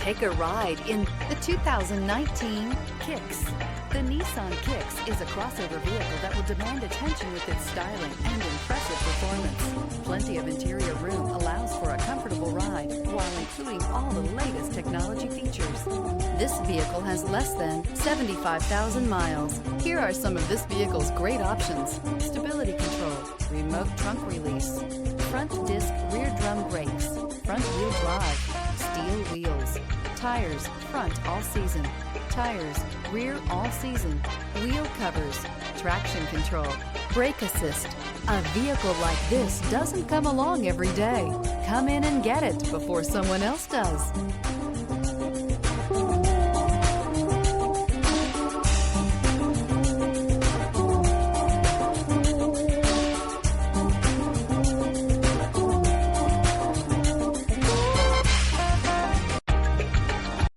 Take a ride in the 2019 Kicks. The Nissan Kicks is a crossover vehicle that will demand attention with its styling and impressive performance. Plenty of interior room allows for a comfortable ride while including all the latest technology features. This vehicle has less than 75,000 miles. Here are some of this vehicle's great options: stability control, remote trunk release, front disc rear drum brakes, front wheel drive, steel wheels, tires front all season, tires rear all season, wheel covers, traction control, brake assist. A vehicle like this doesn't come along every day. Come in and get it before someone else does.